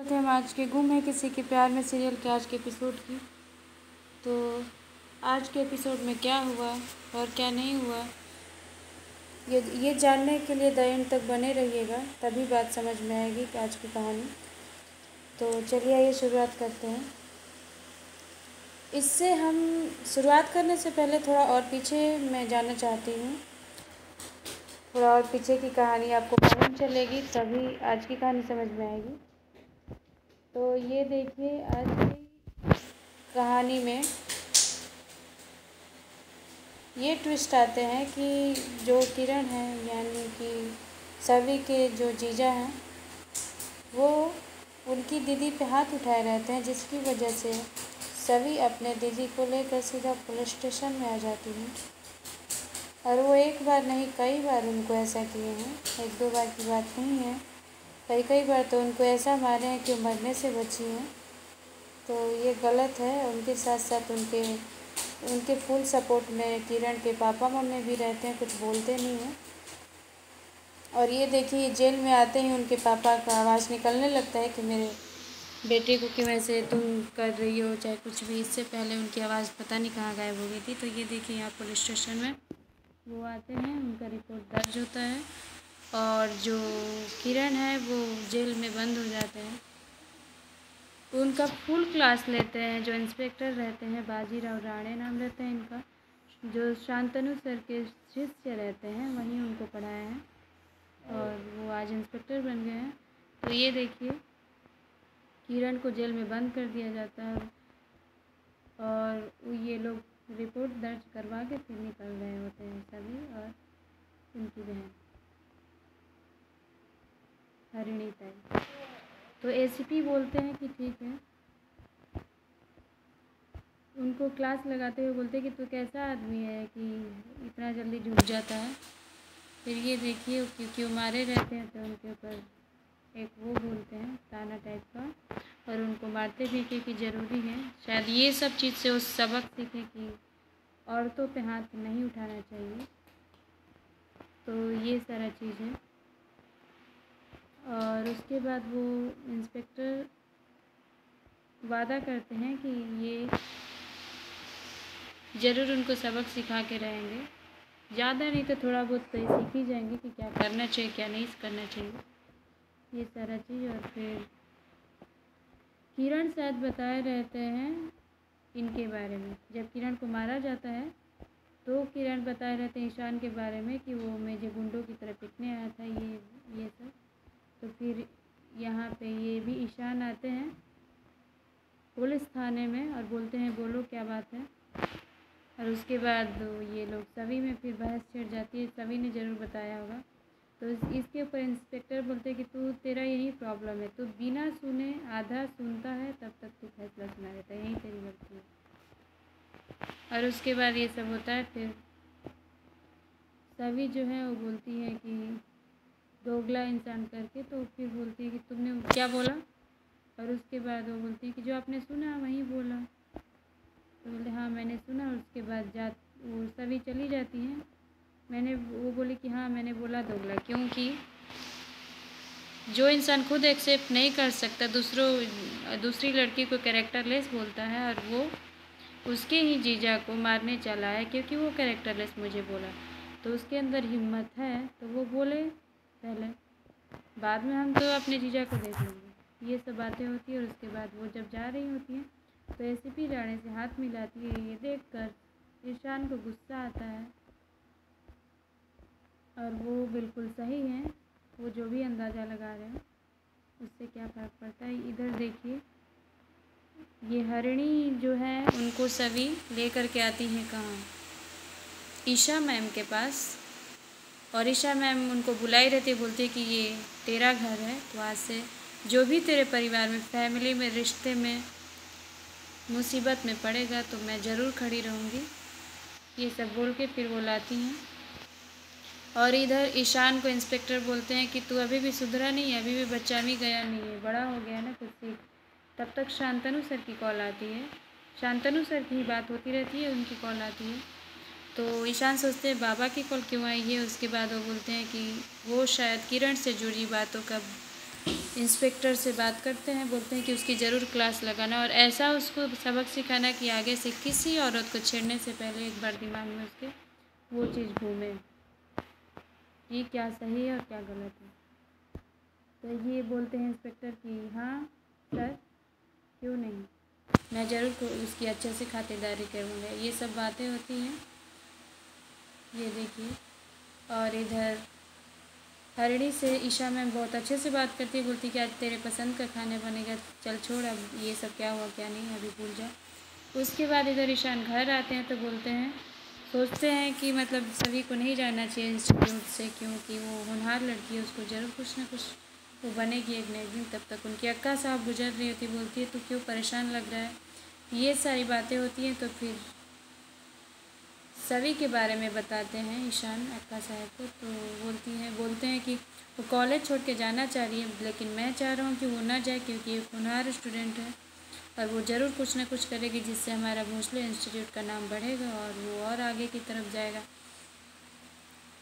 थे हम आज के गुम है किसी के प्यार में सीरियल के आज के एपिसोड की। तो आज के एपिसोड में क्या हुआ और क्या नहीं हुआ ये जानने के लिए द एंड तक बने रहिएगा, तभी बात समझ में आएगी कि आज की कहानी। तो चलिए आइए शुरुआत करते हैं। इससे हम शुरुआत करने से पहले थोड़ा और पीछे मैं जानना चाहती हूँ। थोड़ा और पीछे की कहानी आपको मालूम चलेगी, तभी आज की कहानी समझ में आएगी। तो ये देखिए, आज की कहानी में ये ट्विस्ट आते हैं कि जो किरण है यानी कि सभी के जो जीजा हैं वो उनकी दीदी पे हाथ उठाए रहते हैं, जिसकी वजह से सभी अपने दीदी को लेकर सीधा पुलिस स्टेशन में आ जाती हैं। और वो एक बार नहीं कई बार उनको ऐसा किए हैं, एक दो बार की बात नहीं है, कई बार तो उनको ऐसा मारे हैं कि वो मरने से बची हैं। तो ये गलत है। उनके साथ साथ उनके फुल सपोर्ट में किरण के पापा मम्मी भी रहते हैं, कुछ बोलते नहीं हैं। और ये देखिए, जेल में आते ही उनके पापा का आवाज़ निकलने लगता है कि मेरे बेटे को क्यों ऐसे तुम कर रही हो, चाहे कुछ भी। इससे पहले उनकी आवाज़ पता नहीं कहाँ गायब हो गई थी। तो ये देखिए, यहाँ पुलिस स्टेशन में वो आते हैं, उनका रिपोर्ट दर्ज होता है और जो किरण है वो जेल में बंद हो जाते हैं। उनका फुल क्लास लेते हैं। जो इंस्पेक्टर रहते हैं, बाजीराव राणे नाम रहता है इनका, जो शांतनु सर के शिष्य रहते हैं, वहीं उनको पढ़ाया है और वो आज इंस्पेक्टर बन गए हैं। तो ये देखिए, किरण को जेल में बंद कर दिया जाता है और ये लोग रिपोर्ट दर्ज करवा के फिर निकल रहे होते हैं सभी और उनकी बहन हरिणी ताई। तो एसीपी बोलते हैं कि ठीक है। उनको क्लास लगाते हुए बोलते हैं कि तू कैसा आदमी है कि इतना जल्दी झुक जाता है। फिर ये देखिए, क्योंकि वो मारे रहते हैं तो उनके ऊपर एक वो बोलते हैं ताना टाइप का, और उनको मारते भी कि ज़रूरी है। शायद ये सब चीज़ से वो सबक सीखे कि औरतों पे हाथ नहीं उठाना चाहिए। तो ये सारा चीज़ है। और उसके बाद वो इंस्पेक्टर वादा करते हैं कि ये ज़रूर उनको सबक सिखा के रहेंगे। ज़्यादा नहीं तो थोड़ा बहुत तो सीख ही जाएंगे कि क्या करना चाहिए क्या नहीं करना चाहिए, ये सारा चीज़। और फिर किरण शायद बताए रहते हैं इनके बारे में। जब किरण को मारा जाता है तो किरण बताए रहते हैं ईशान के बारे में कि वो मुझे गुंडों की तरह पिटने आया था, ये सब। तो फिर यहाँ पे ये भी ईशान आते हैं पुलिस थाने में और बोलते हैं बोलो क्या बात है। और उसके बाद ये लोग सभी में फिर बहस छिड़ जाती है, सभी ने ज़रूर बताया होगा। तो इसके ऊपर इंस्पेक्टर बोलते हैं कि तेरा यही प्रॉब्लम है, तू बिना सुने आधा सुनता है, तब तक तू फैसला सुना देता है, यही तेरी गलती है। और उसके बाद ये सब होता है। फिर सभी जो है वो बोलती है कि दोगला इंसान करके, तो फिर बोलती है कि तुमने क्या बोला। और उसके बाद वो बोलती है कि जो आपने सुना वही बोला। तो बोले हाँ मैंने सुना। और उसके बाद वो सभी चली जाती हैं। वो बोली कि हाँ मैंने बोला दोगला, क्योंकि जो इंसान खुद एक्सेप्ट नहीं कर सकता दूसरी लड़की को कैरेक्टरलेस बोलता है, और वो उसके ही जीजा को मारने चला है क्योंकि वो कैरेक्टरलेस मुझे बोला, तो उसके अंदर हिम्मत है तो वो बोले पहले, बाद में हम तो अपने जीजा को देख लेंगे। ये सब बातें होती है। और उसके बाद वो जब जा रही होती हैं तो एसीपी राणे से हाथ मिलाती है। ये देखकर ईशान को गुस्सा आता है और वो बिल्कुल सही हैं, वो जो भी अंदाज़ा लगा रहे हैं उससे क्या फ़र्क पड़ता है। इधर देखिए, ये हरिणी जो है उनको सभी लेकर के आती हैं कहाँ, ईशा मैम के पास। और ईशा मैम उनको बुलाई रहती है, बोलती है कि ये तेरा घर है, तो आज से जो भी तेरे परिवार में फैमिली में रिश्ते में मुसीबत में पड़ेगा तो मैं ज़रूर खड़ी रहूँगी। ये सब बोल के फिर वो लाती हैं। और इधर ईशान को इंस्पेक्टर बोलते हैं कि तू अभी भी सुधरा नहीं है, अभी भी बच्चा भी गया नहीं है, बड़ा हो गया ना, कुछ सीख। तब तक शांतनु सर की कॉल आती है। शांतनु सर की ही बात होती रहती है, उनकी कॉल आती है। तो ईशान सोचते हैं बाबा की कॉल क्यों आई है। उसके बाद वो बोलते हैं कि वो शायद किरण से जुड़ी बातों का इंस्पेक्टर से बात करते हैं, बोलते हैं कि उसकी ज़रूर क्लास लगाना और ऐसा उसको सबक सिखाना कि आगे से किसी औरत को छेड़ने से पहले एक बार दिमाग में उसके वो चीज़ घूमे कि क्या सही है और क्या गलत है। तो ये बोलते हैं इंस्पेक्टर कि हाँ सर, क्यों नहीं, मैं ज़रूर उसकी अच्छे से खातिरदारी करूँगा। ये सब बातें होती हैं, ये देखिए। और इधर हरिणी से ईशा मैम बहुत अच्छे से बात करती है, बोलती कि आज तेरे पसंद का खाना बनेगा, चल छोड़ अब ये सब क्या हुआ क्या नहीं अभी भूल जा। उसके बाद इधर ईशान घर आते हैं तो बोलते हैं, सोचते हैं कि मतलब सभी को नहीं जाना चाहिए इंस्टीट्यूट से, क्योंकि वो होनहार लड़की है, उसको ज़रूर कुछ ना कुछ वो बनेगी एक न एक दिन। तब तक उनकी अक्का साहब गुजर रही होती, बोलती है तो क्यों परेशान लग रहा है। ये सारी बातें होती हैं तो फिर सभी के बारे में बताते हैं ईशान अक्का साहब को। तो बोलते हैं कि वो कॉलेज छोड़ के जाना चाह रही है, लेकिन मैं चाह रहा हूँ कि वो ना जाए, क्योंकि एक होनहार स्टूडेंट है और वो ज़रूर कुछ ना कुछ करेगी जिससे हमारा भोसले इंस्टीट्यूट का नाम बढ़ेगा और वो और आगे की तरफ जाएगा।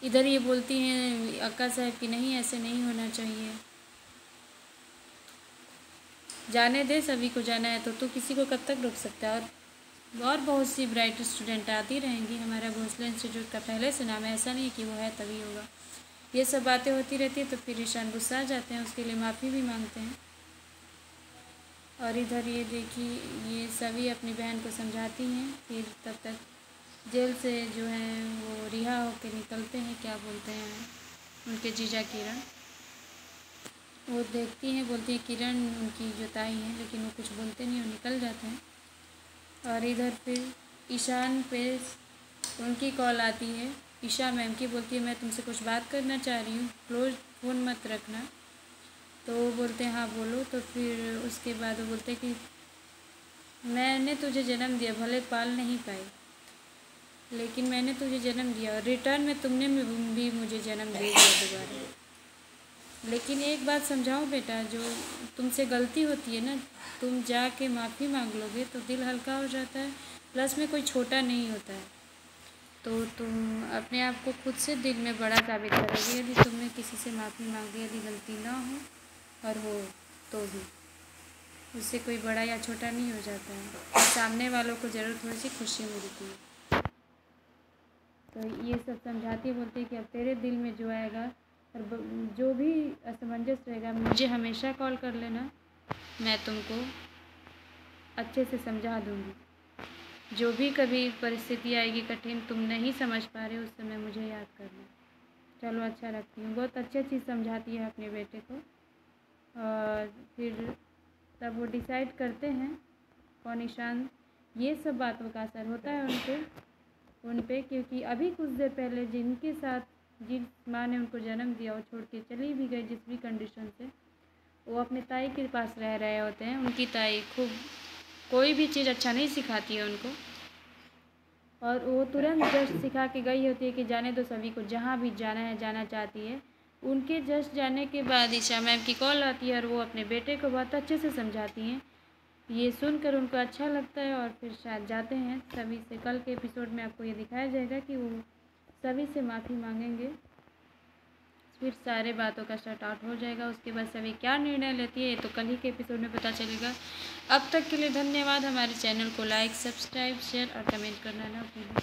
इधर ये बोलती हैं अक्का साहब कि नहीं, ऐसे नहीं होना चाहिए, जाने दे, सभी को जाना है तो तू किसी को कब तक रोक सकता है। और बहुत सी ब्राइट स्टूडेंट आती रहेंगी, हमारा भोसले इंस्टीट्यूट का पहले से नाम है, ऐसा नहीं कि वो है तभी होगा। ये सब बातें होती रहती है तो फिर ईशान गुस्सा आ जाते हैं, उसके लिए माफ़ी भी मांगते हैं। और इधर ये देखिए, ये सभी अपनी बहन को समझाती हैं। फिर तब तक जेल से जो है वो रिहा होकर निकलते हैं, क्या बोलते हैं उनके जीजा किरण, वो देखती हैं, बोलती है किरण उनकी जो ताई हैं, लेकिन वो कुछ बोलते नहीं, वो निकल जाते हैं। और इधर फिर ईशान पे उनकी कॉल आती है, ईशा मैम की, बोलती है मैं तुमसे कुछ बात करना चाह रही हूँ, क्लोज फ़ोन मत रखना। तो वो बोलते हैं हाँ बोलो। तो फिर उसके बाद वो बोलते हैं कि मैंने तुझे जन्म दिया, भले पाल नहीं पाई, लेकिन मैंने तुझे जन्म दिया और रिटर्न में तुमने भी मुझे जन्म दे दिया दोबारा। लेकिन एक बात समझाओ बेटा, जो तुमसे गलती होती है ना, तुम जाके माफ़ी मांग लोगे तो दिल हल्का हो जाता है, प्लस में कोई छोटा नहीं होता है। तो तुम अपने आप को खुद से दिल में बड़ा साबित करोगे यदि तुमने किसी से माफ़ी मांगी, यदि गलती ना हो और हो तो भी उससे कोई बड़ा या छोटा नहीं हो जाता है, सामने वालों को ज़रूर थोड़ी सी खुशी मिलती है। तो ये सब समझाती, बोलती है कि अब तेरे दिल में जो आएगा और जो भी असमंजस रहेगा मुझे हमेशा कॉल कर लेना, मैं तुमको अच्छे से समझा दूँगी। जो भी कभी परिस्थिति आएगी कठिन, तुम नहीं समझ पा रहे, उस समय मुझे याद करना। चलो अच्छा रखती हूँ। बहुत अच्छी चीज़ समझाती है अपने बेटे को। और फिर तब वो डिसाइड करते हैं कौन ईशान, ये सब बातों का असर होता है उन पे, क्योंकि अभी कुछ देर पहले जिनके साथ जिस माँ ने उनको जन्म दिया वो छोड़ के चली भी गई, जिस भी कंडीशन से, वो अपने ताई के पास रह रहे होते हैं। उनकी ताई खूब कोई भी चीज़ अच्छा नहीं सिखाती है उनको, और वो तुरंत जस्ट सिखा के गई होती है कि जाने दो सभी को, जहाँ भी जाना है जाना चाहती है। उनके जस्ट जाने के बाद ईशा मैम की कॉल आती है और वो अपने बेटे को बहुत अच्छे से समझाती हैं। ये सुनकर उनको अच्छा लगता है और फिर शायद जाते हैं सभी से। कल के एपिसोड में आपको ये दिखाया जाएगा कि वो सभी से माफ़ी मांगेंगे, फिर सारे बातों का स्टार्ट आउट हो जाएगा। उसके बाद सभी क्या निर्णय लेती है ये तो कल ही के एपिसोड में पता चलेगा। अब तक के लिए धन्यवाद। हमारे चैनल को लाइक, सब्सक्राइब, शेयर और कमेंट करना ना भूलें।